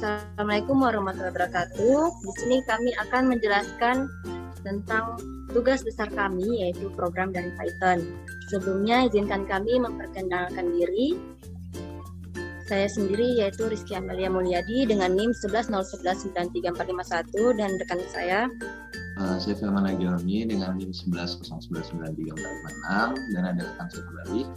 Assalamualaikum warahmatullahi wabarakatuh. Di sini kami akan menjelaskan tentang tugas besar kami, yaitu program dari Python. Sebelumnya izinkan kami memperkenalkan diri. Saya sendiri yaitu Rizky Amelia Mulyadi dengan NIM 1101193451 dan rekan saya. Saya Firman Agilmi dengan NIM 1100193456 dan ada rekan saya kembali.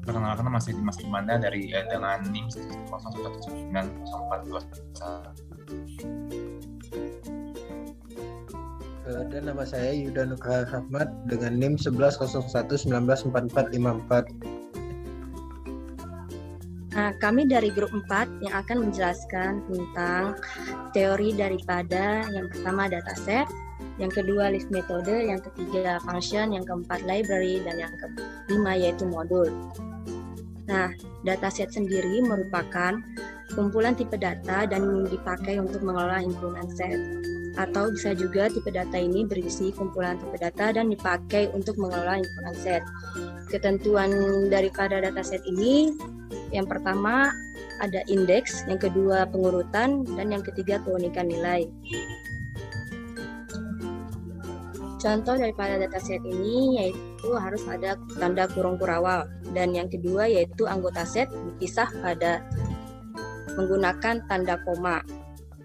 Perkenalkan masih Mas Imanda dari dengan NIM 11019421. Dan nama saya Yuda Nugraha Rahmat dengan NIM 1101194454. Nah, kami dari grup 4 yang akan menjelaskan tentang teori daripada yang pertama dataset, yang kedua list metode, yang ketiga function, yang keempat library, dan yang kelima yaitu modul. Nah, dataset sendiri merupakan kumpulan tipe data dan dipakai untuk mengelola himpunan set. Atau bisa juga tipe data ini berisi kumpulan tipe data dan dipakai untuk mengelola himpunan set. Ketentuan daripada dataset ini, yang pertama ada indeks, yang kedua pengurutan, dan yang ketiga keunikan nilai. Contoh daripada dataset ini yaitu harus ada tanda kurung kurawal, dan yang kedua yaitu anggota set dipisah pada menggunakan tanda koma.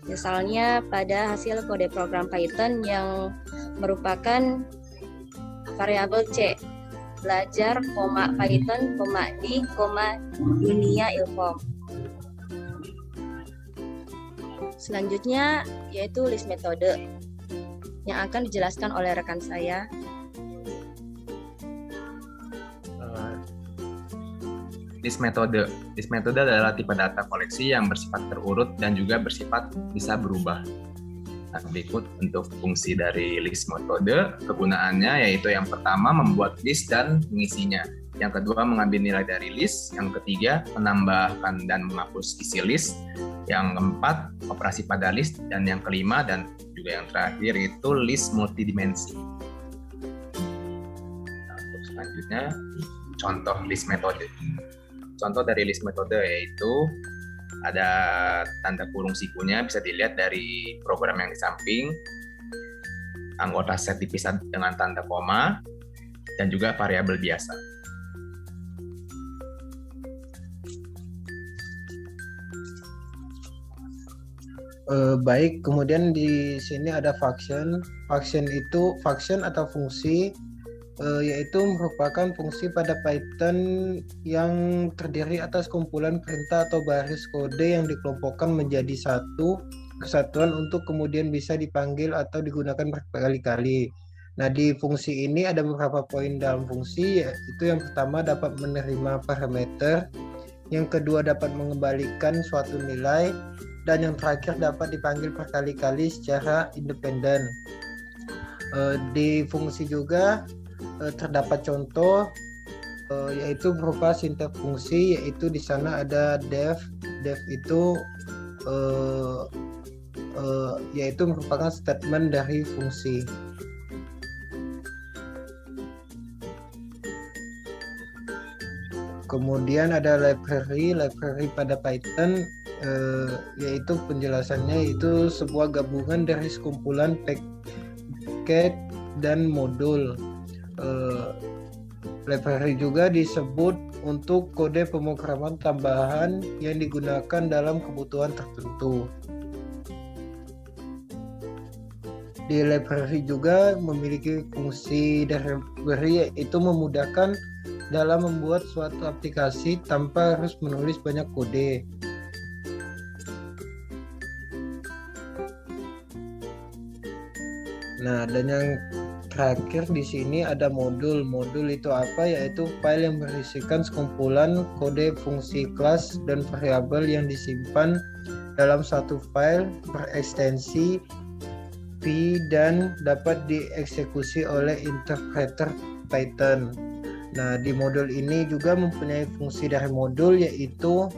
Misalnya pada hasil kode program Python yang merupakan variabel C, belajar, Python, di, dunia ilkom. Selanjutnya yaitu list metode yang akan dijelaskan oleh rekan saya. List metode adalah tipe data koleksi yang bersifat terurut dan juga bersifat bisa berubah. Nah, berikut untuk fungsi dari list metode, kegunaannya yaitu yang pertama membuat list dan mengisinya, yang kedua mengambil nilai dari list, yang ketiga menambahkan dan menghapus isi list, yang keempat operasi pada list, dan yang kelima dan juga yang terakhir itu list multidimensi. Nah, untuk selanjutnya contoh list metode. Contoh dari list metode yaitu ada tanda kurung sikunya, bisa dilihat dari program yang di samping, anggota set dipisah dengan tanda koma, dan juga variabel biasa. Baik, kemudian di sini ada function. Function atau fungsi yaitu merupakan fungsi pada Python yang terdiri atas kumpulan perintah atau baris kode yang dikelompokkan menjadi satu kesatuan untuk kemudian bisa dipanggil atau digunakan berkali-kali. Nah, di fungsi ini ada beberapa poin dalam fungsi, yaitu yang pertama dapat menerima parameter, yang kedua dapat mengembalikan suatu nilai, dan yang terakhir dapat dipanggil berkali-kali secara independen. Di fungsi juga terdapat contoh yaitu berupa sinteks fungsi, yaitu di sana ada def itu yaitu merupakan statement dari fungsi. Kemudian ada library pada Python, yaitu penjelasannya itu sebuah gabungan dari sekumpulan paket dan modul. Library juga disebut untuk kode pemrograman tambahan yang digunakan dalam kebutuhan tertentu. Di library juga memiliki fungsi library, yaitu memudahkan dalam membuat suatu aplikasi tanpa harus menulis banyak kode. Nah, dan yang terakhir di sini ada modul. Modul itu apa? Yaitu file yang berisikan sekumpulan kode fungsi kelas dan variabel yang disimpan dalam satu file berekstensi P dan dapat dieksekusi oleh interpreter Python. Nah, di modul ini juga mempunyai fungsi dari modul, yaitu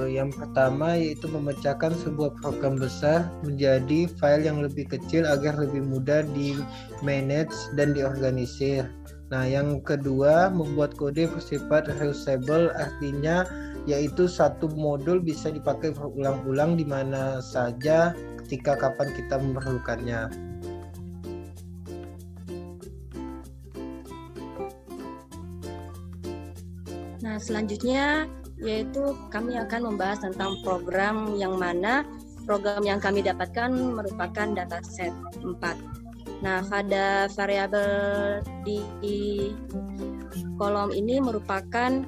Yang pertama yaitu memecahkan sebuah program besar menjadi file yang lebih kecil agar lebih mudah di manage dan diorganisir. Nah, yang kedua membuat kode bersifat reusable, artinya yaitu satu modul bisa dipakai berulang-ulang di mana saja ketika kapan kita memerlukannya. Nah, selanjutnya yaitu kami akan membahas tentang program yang mana program yang kami dapatkan merupakan dataset 4. Nah, pada variabel di kolom ini merupakan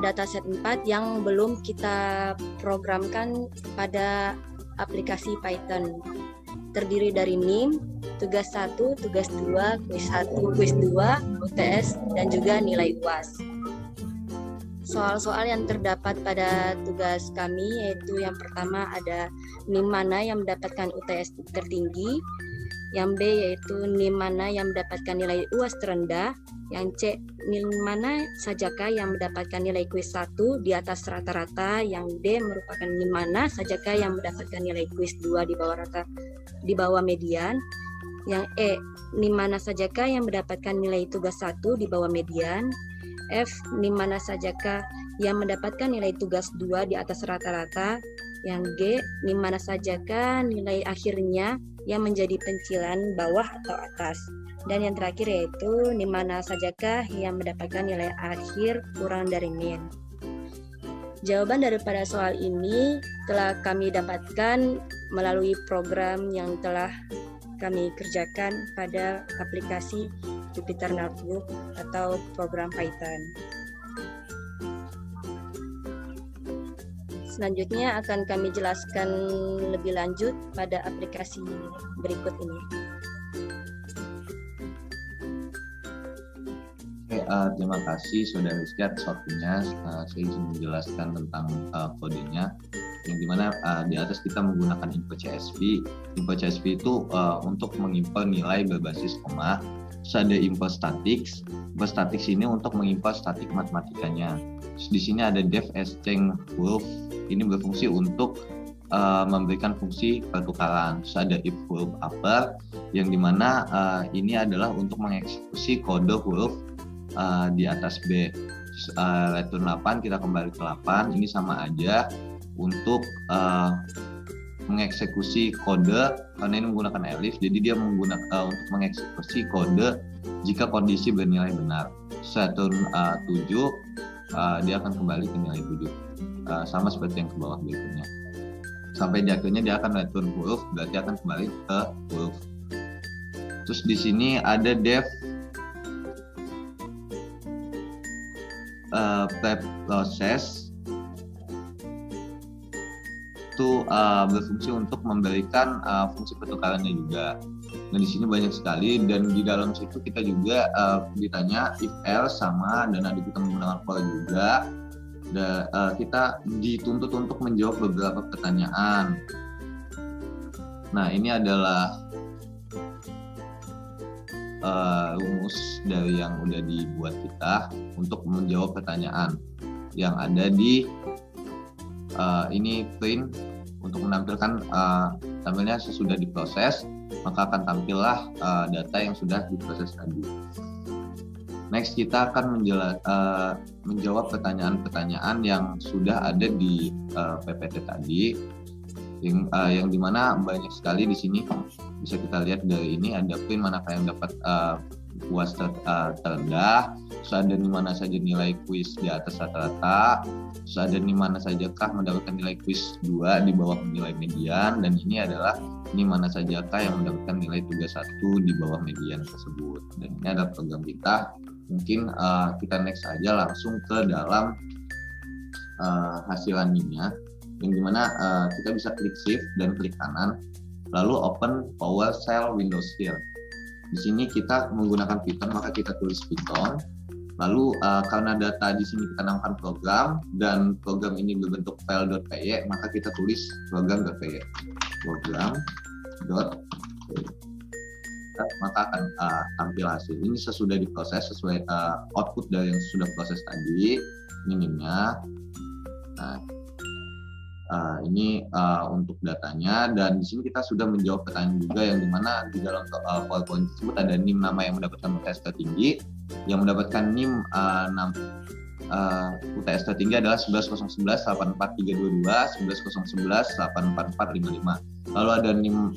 dataset 4 yang belum kita programkan pada aplikasi Python. Terdiri dari NIM, tugas 1, tugas 2, kuis 1, kuis 2, UTS, dan juga nilai UAS. Soal-soal yang terdapat pada tugas kami yaitu yang pertama ada NIM mana yang mendapatkan UTS tertinggi, yang B yaitu NIM mana yang mendapatkan nilai UAS terendah, yang C NIM mana sajakah yang mendapatkan nilai kuis 1 di atas rata-rata, yang D merupakan NIM mana sajakah yang mendapatkan nilai kuis 2 di bawah median, yang E NIM mana sajakah yang mendapatkan nilai tugas 1 di bawah median, F NIM mana sajakah yang mendapatkan nilai tugas 2 di atas rata-rata, yang G NIM mana sajakah nilai akhirnya yang menjadi pencilan bawah atau atas, dan yang terakhir yaitu NIM mana sajakah yang mendapatkan nilai akhir kurang dari min. Jawaban daripada soal ini telah kami dapatkan melalui program yang telah kami kerjakan pada aplikasi Jupyter Notebook atau program Python. Selanjutnya akan kami jelaskan lebih lanjut pada aplikasi berikut ini. Oke, terima kasih Saudara Rizky atas waktunya. Saya izin menjelaskan tentang kodenya, yang dimana di atas kita menggunakan info.csv. Info.csv itu untuk mengimport nilai berbasis koma. Terus ada info.statics. Info.statics ini untuk mengimport statik matematikanya. Terus di sini ada def-string-wolf. Ini berfungsi untuk memberikan fungsi pertukaran. Terus ada if-wolf upper, yang dimana ini adalah untuk mengeksekusi kode huruf di atas B. Terus, return 8, kita kembali ke 8. Ini sama aja untuk mengeksekusi kode, karena ini menggunakan elif, jadi dia menggunakan untuk mengeksekusi kode jika kondisi bernilai benar. Return 7, dia akan kembali ke nilai 7, sama seperti yang ke bawah berikutnya. Sampai di akhirnya dia akan return huruf, berarti akan kembali ke huruf. Terus di sini ada def prep process itu berfungsi untuk memberikan fungsi pertukarannya juga. Nah, di sini banyak sekali, dan di dalam situ kita juga ditanya if else sama, dan ada kita menggunakan for juga. Kita dituntut untuk menjawab beberapa pertanyaan. Nah, ini adalah rumus dari yang udah dibuat kita untuk menjawab pertanyaan yang ada di ini print untuk menampilkan tampilnya sesudah diproses, maka akan tampillah data yang sudah diproses tadi. Next, kita akan menjawab pertanyaan-pertanyaan yang sudah ada di PPT tadi, yang dimana banyak sekali di sini bisa kita lihat dari ini ada print manakah yang dapat UAS terendah, terus ada di mana saja nilai kuis di atas rata-rata, terus ada di mana sajakah mendapatkan nilai kuis 2 di bawah nilai median, dan ini adalah di mana sajakah yang mendapatkan nilai tugas 1 di bawah median tersebut. Dan ini adalah program kita. Mungkin kita next aja langsung ke dalam hasilannya, yang dimana kita bisa klik shift dan klik kanan, lalu open PowerShell Windows here. Di sini kita menggunakan Python, maka kita tulis Python. Lalu karena data di sini kita namakan program, dan program ini berbentuk file.py, maka kita tulis program.py. Program.py. Maka akan tampil hasil. Ini sesudah diproses sesuai output dari yang sudah proses tadi. Ini NIM-nya. Nah, ini untuk datanya, dan di sini kita sudah menjawab pertanyaan juga yang dimana di dalam PowerPoint tersebut ada NIM nama yang mendapatkan UTS tertinggi. Yang mendapatkan NIM UTS tertinggi adalah 11.011.84322, 11.011.84455. Lalu ada NIM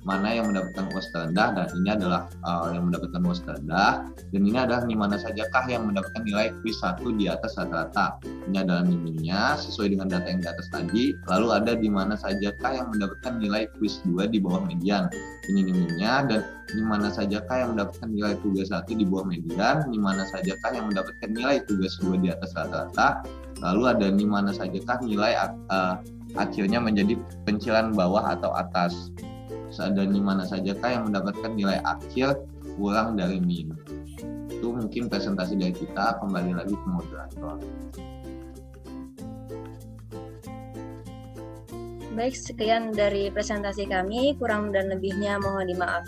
mana yang mendapatkan UAS terendah, dan ini adalah yang mendapatkan UAS terendah, dan ini adalah NIM mana sajakah yang mendapatkan nilai kuis 1 di atas rata-rata. Ini adalah NIM-nya sesuai dengan data yang di atas tadi. Lalu ada di mana sajakah yang mendapatkan nilai kuis 2 di bawah median. Ini NIM-nya, dan di mana sajakah yang mendapatkan nilai tugas 1 di bawah median, di mana sajakah yang mendapatkan nilai tugas 2 di atas rata-rata. Lalu ada di mana sajakah nilai akhirnya menjadi pencilan bawah atau atas. Dan di mana sajakah yang mendapatkan nilai akhir kurang dari min. Itu mungkin presentasi dari kita. Kembali lagi ke moderator. Baik, sekian dari presentasi kami. Kurang dan lebihnya mohon dimaafkan.